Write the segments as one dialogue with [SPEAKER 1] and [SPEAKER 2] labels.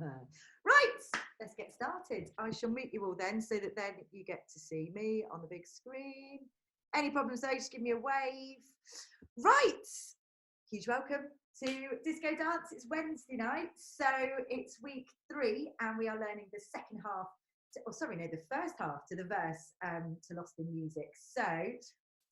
[SPEAKER 1] Right, let's get started. I shall mute you all then so that then you get to see me on the big screen. Any problems though, just give me a wave. Right, huge welcome to Disco Dance. It's Wednesday night, so it's week 3 and we are learning the second half, the first half to the verse to Lost in Music. So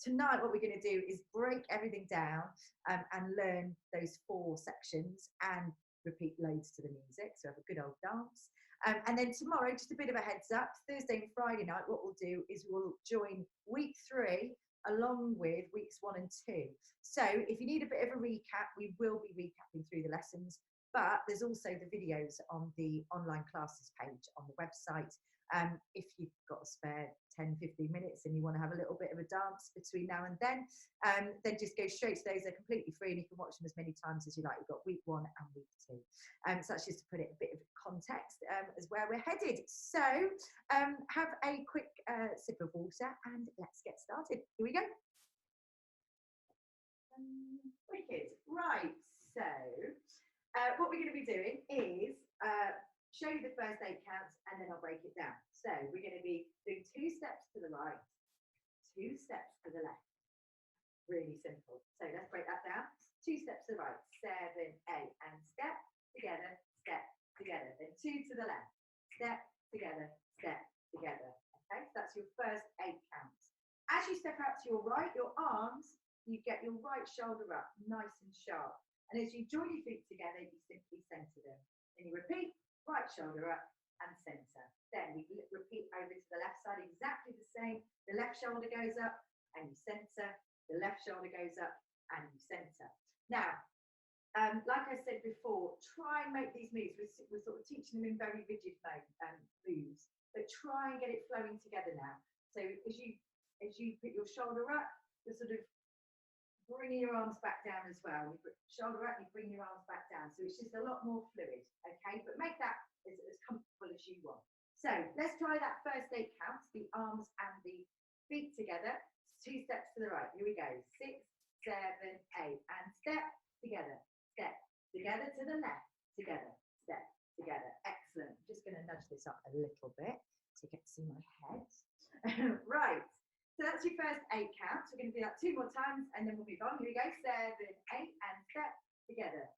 [SPEAKER 1] tonight what we're going to do is break everything down and learn those 4 sections and repeat loads to the music, so have a good old dance. And then tomorrow, just a bit of a heads up, Thursday and Friday night, what we'll do is we'll join week 3 along with weeks 1 and 2. So if you need a bit of a recap, we will be recapping through the lessons, but there's also the videos on the online classes page on the website. If you've got a spare 10-15 minutes and you want to have a little bit of a dance between now and then just go straight to those. They're completely free and you can watch them as many times as you like. We've got week 1 and week 2. So that's just to put it a bit of context as where we're headed. So have a quick sip of water and let's get started. Here we go. Wicked. Right, so what we're going to be doing is show you the first 8 counts and then I'll break it down. So we're going to be doing 2 steps to the right, 2 steps to the left. Really simple. So let's break that down. 2 steps to the right, 7, 8, and step together, then 2 to the left, step together, step together. Okay, so that's your first 8 counts. As you step out to your right, your arms, you get your right shoulder up, nice and sharp. And as you join your feet together, you simply center them. Then you repeat, right shoulder up and center. Then we repeat over to the left side, exactly the same. The left shoulder goes up and you center. The left shoulder goes up and you center. Now, like I said before, try and make these moves. We're sort of teaching them in very rigid moves, but try and get it flowing together now. So as you put your shoulder up, you're sort of bringing your arms back down as well. You put shoulder up, you bring your arms back down. So it's just a lot more fluid, okay? But make that as comfortable as you want. So let's try that first 8 counts, the arms and the feet together. 2 steps to the right. Here we go. 6, 7, 8, and step together, to the left, together, step together. Excellent. I'm just going to nudge this up a little bit so you get to see my head. Right. So that's your first 8 counts. We're going to do that 2 more times and then we'll move on. Here we go. 7, 8, and step together,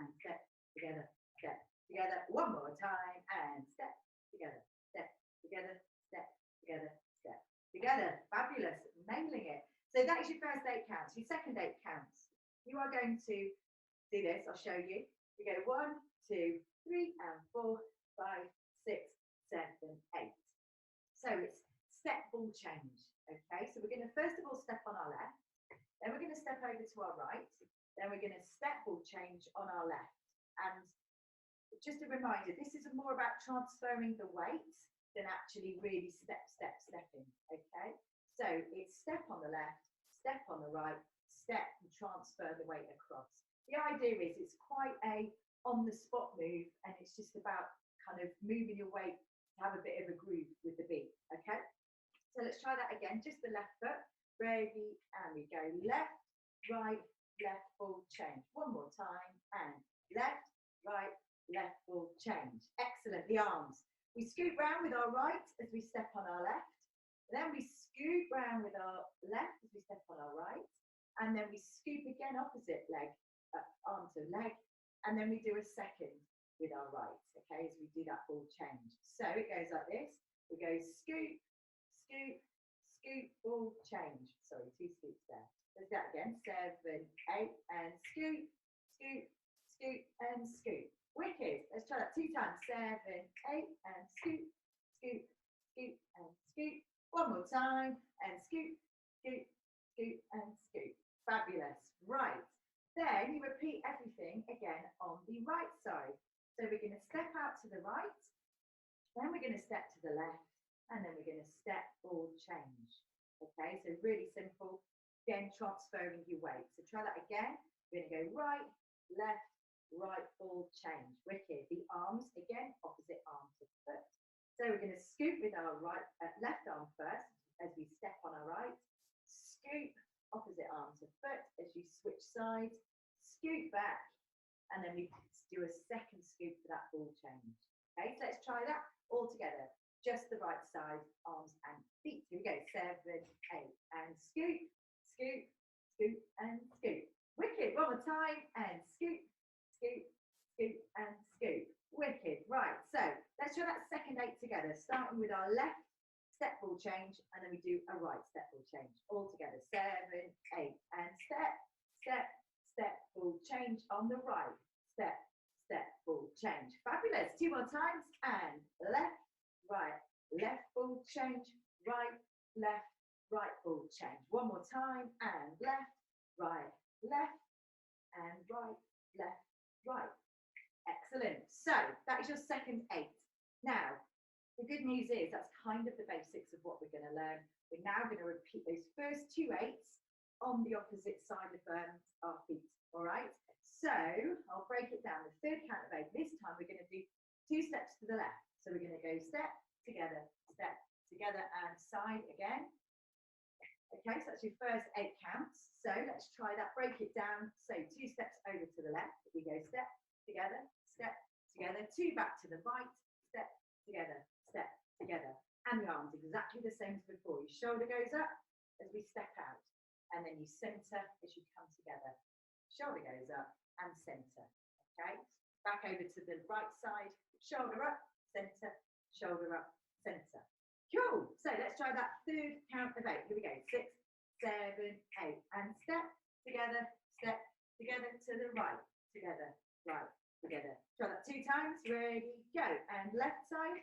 [SPEAKER 1] and step together, step together. 1 more time and step together, step together, step together, step together. Fabulous. Nailing it. So that is your first 8 counts. Your second 8 counts. You are going to do this. I'll show you. We go 1, 2, 3, and 4, 5, 6, 7, 8. So it's step ball change. Okay, so we're going to first of all step on our left, then we're going to step over to our right, then we're going to step ball change on our left. And just a reminder, this is more about transferring the weight than actually really stepping. Okay, so it's step on the left, step on the right, step and transfer the weight across. The idea is it's quite a on the spot move and it's just about kind of moving your weight to have a bit of a groove with the beat. Okay. So let's try that again, just the left foot, ready, and we go left, right, left, ball, change. 1 more time, and left, right, left, ball, change. Excellent, the arms. We scoot round with our right as we step on our left, then we scoot round with our left as we step on our right, and then we scoop again opposite leg, arm to leg, and then we do a second with our right, okay, as we do that ball change. So it goes like this, we go scoop, scoop, scoop, ball, change. Sorry, 2 scoops there. Let's do that again. 7, 8, and scoop, scoop, scoop, and scoop. Wicked. Let's try that 2 times. 7, 8, and scoop, scoop, scoop, and scoop. 1 more time, and scoop, scoop, scoop, and scoop. Fabulous. Right. Then you repeat everything again on the right side. So we're going to step out to the right, then we're going to step to the left, and then we're going to step, ball, change. Okay, so really simple. Again, transferring your weight. So try that again. We're going to go right, left, right, ball, change. Wicked. The arms, again, opposite arm to foot. So we're going to scoop with our right, left arm first as we step on our right. Scoop, opposite arm to foot as you switch sides. Scoop back and then we do a second scoop for that ball change. Okay, so let's try that all together. Just the right side, arms and feet. Here we go. 7, 8, and scoop, scoop, scoop, and scoop. Wicked. One more time, and scoop, scoop, scoop, and scoop. Wicked. Right, so let's try that second 8 together, starting with our left step ball change, and then we do a right step ball change. All together. 7, 8, and step, step, step, ball change on the right. Step, step, ball change. Fabulous. 2 more times, and left, right, left ball change, right, left, right ball change. One more time, and left, right, left, and right, left, right. Excellent. So that is your second 8. Now, the good news is that's kind of the basics of what we're going to learn. We're now going to repeat those first 2 8s on the opposite side of our feet. All right. So I'll break it down. The third count of 8. This time we're going to do 2 steps to the left. So we're going to go step together, and side again. Okay, so that's your first 8 counts. So let's try that. Break it down. So 2 steps over to the left. We go step together, 2 back to the right, step together, and the arms exactly the same as before. Your shoulder goes up as we step out, and then you center as you come together. Shoulder goes up and center. Okay, back over to the right side, shoulder up, center, shoulder up, center. Cool. So let's try that third count of 8. Here we go. 6, 7, 8, and step together to the right, together, right, together. Try that 2 times. Ready, go. And left side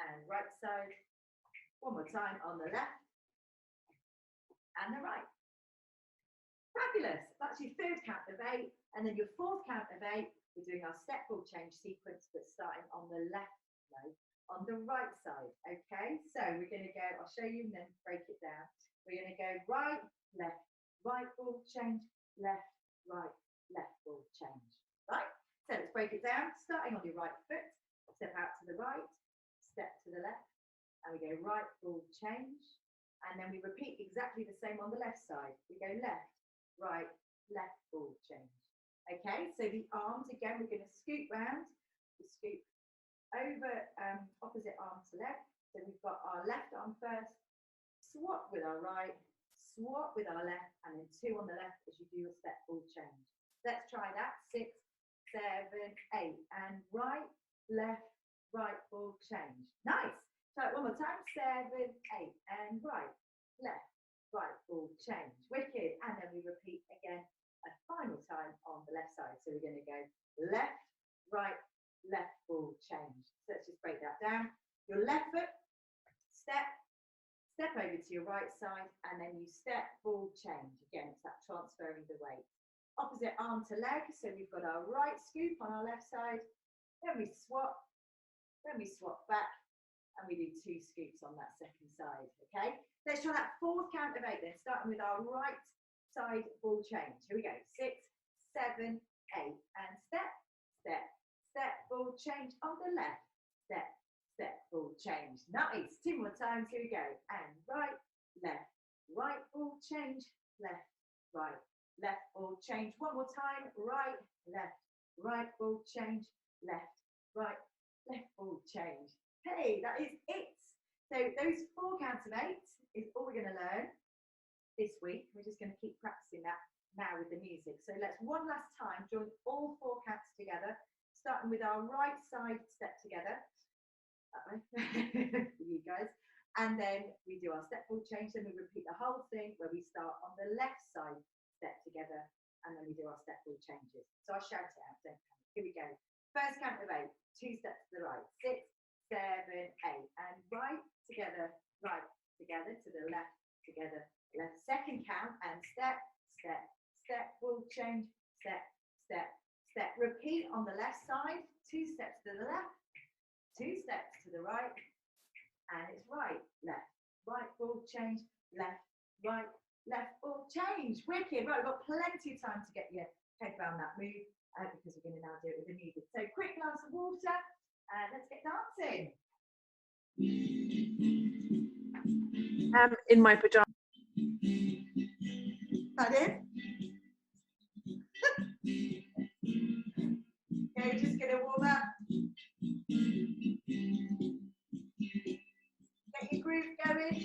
[SPEAKER 1] and right side. One more time on the left and the right. Fabulous. That's your third count of 8. And then your fourth count of 8, we're doing our step ball change sequence, but starting on the left, on the right side. Okay, so we're going to go, I'll show you and then break it down. We're going to go right, left, right ball change, left, right, left ball change. Right? So let's break it down. Starting on your right foot, step out to the right, step to the left, and we go right ball change. And then we repeat exactly the same on the left side. We go left, right, left ball change. Okay, so the arms, again, we're going to scoop round. We scoop over opposite arm to left. So we've got our left arm first, swap with our right, swap with our left, and then 2 on the left as you do a step ball change. Let's try that. 6, 7, 8, and right, left, right ball change. Nice. Try it one more time. 7, 8, and right, left, right ball change. Wicked. And then we repeat again a final time on the left side. So we're going to go left, right, left ball change. So let's just break that down. Your left foot, step over to your right side, and then you step ball change. Again, it's that transferring the weight. Opposite arm to leg. So we've got our right scoop on our left side. Then we swap back, and we do 2 scoops on that second side. Okay, let's try that fourth count of 8 then, starting with our right side ball change. Here we go. 6, 7, 8, and step, ball change on the left, step, ball change. Nice. 2 more times. Here we go. And right, left, right ball change, left, right, left ball change. One more time. Right, left, right ball change, left, right, left ball change. Hey, that is it. So those 4 counts of 8 is all we're going to learn this week. We're just going to keep practicing that now with the music. So let's one last time join all 4 counts together, starting with our right side step together. You guys. And then we do our step ball change, then we repeat the whole thing where we start on the left side step together, and then we do our step ball changes. So I'll shout it out, don't panic. Here we go. First count of 8, 2 steps to the right. 6, 7, 8, and right together to the left, together, left. Second count, and step, ball change, step. Repeat on the left side, 2 steps to the left, 2 steps to the right, and it's right, left, right ball change, left, right, left ball change. Wicked. Right, we've got plenty of time to get your head around that move because we're going to now do it with the music. So quick glass of water, and let's get dancing.
[SPEAKER 2] In my pajamas.
[SPEAKER 1] Pardon? Okay, we're just going to warm up. Get your groove going.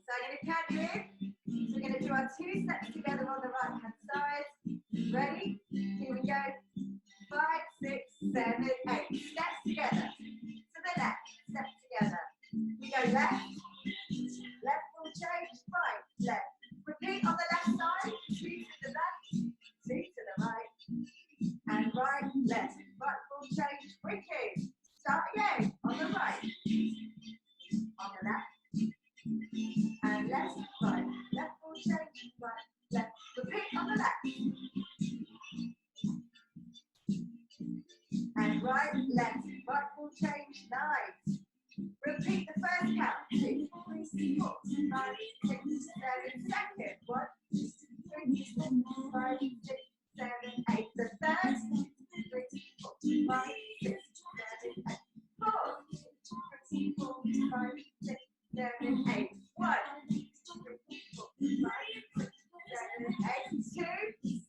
[SPEAKER 1] So I'm going to count you in. So we're going to do our 2 steps together on the right hand side. Ready? Here we go. 5, 6, 7, 8. Steps together. To the left. Steps together. We go left. Left full change. Right. Left. Repeat on the left side. 2 to the left. 2 to the right. And right. Left. Right full change. Wicked. Start again. On the right. On the left. And left. Right. Left full change. Right. Left. Repeat on the left. And right, left, right full change, nice. Repeat the first count. 2, 3, 4, 5, 6, 7, second. 1, 2, 3, 4, 5, 6, 7, 8. The third. 2, 3, 4, 5, 6, 7, 8. 4, 2, 3, 4, 5, 6, 7, 8. 1, 2, 3, 4, 5, 6, 7, 8. 2, 3, 3,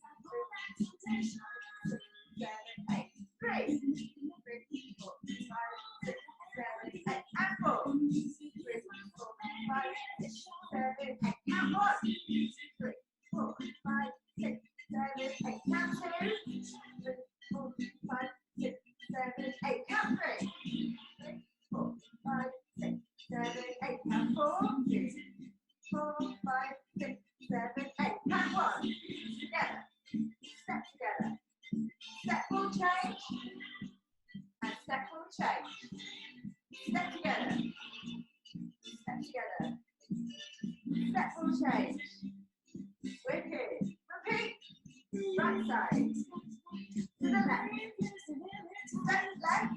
[SPEAKER 1] 4, 5, 6, 7, 8. And 4, 3, 4, 5, 6, 7, 8. Count 1, 2, 3, 4, 5, 6, 7, 8. Count 2, 3, 4, 5, 6, 7, 8. Count 3, 3, 4, 5, 6, 7, 8. Count 4, 2, 4, 5, 6, 7, 8. Count 1. Together. Step together. Step full change. And step full change. Step together. Step together. Step full change. Wicked. Repeat. Right side. To the left. Step left.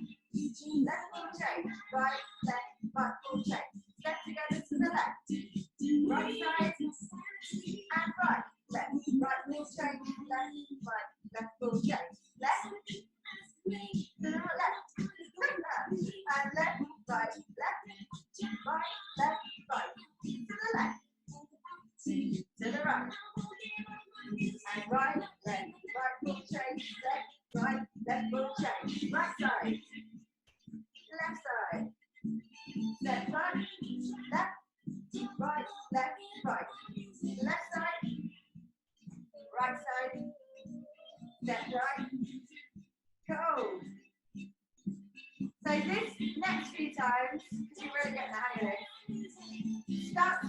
[SPEAKER 1] Left full change. Right, left, right full change. Step together to the left. Right side. And right. Left. Right full change. Left, right, left full change. Left. To the left. And left, right, left, right. To the left. To the right. And right, left, right full change, left, right, left full change. Right side. Left side. Step right, left, right, left, right. Left side. Right side. Step right. Go. So this next few times, because you really get the hang of it, start to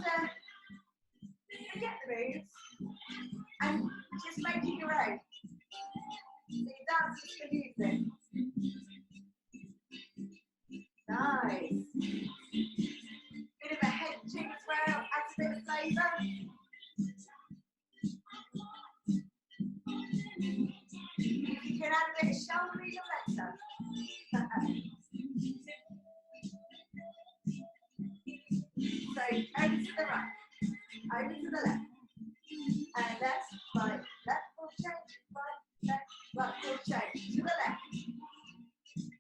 [SPEAKER 1] forget the moves and just make it your own. So you dance to the music. Nice. Bit of a head jig as well, adds a bit of flavour. If you can add a bit of shoulder, even better. So over to the right, over to the left, and left, right, left full change, right, left, right full change, to the left,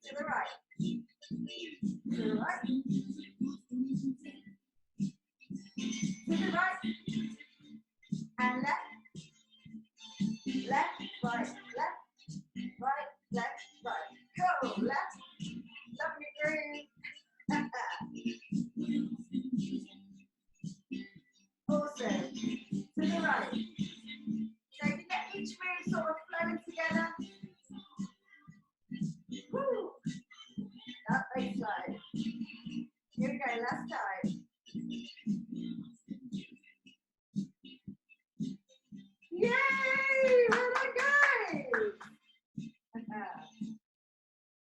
[SPEAKER 1] to the right, to the right, to the right, and left, left, right, left, right. Go, left, lovely groove. Awesome. To the right. So you get each move sort of flowing together. Woo. That bass line. Here we go, last time. Yay! Well done, guys.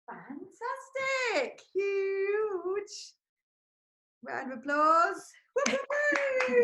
[SPEAKER 1] Fantastic. Huge. Round of applause. Woo-hoo-hoo.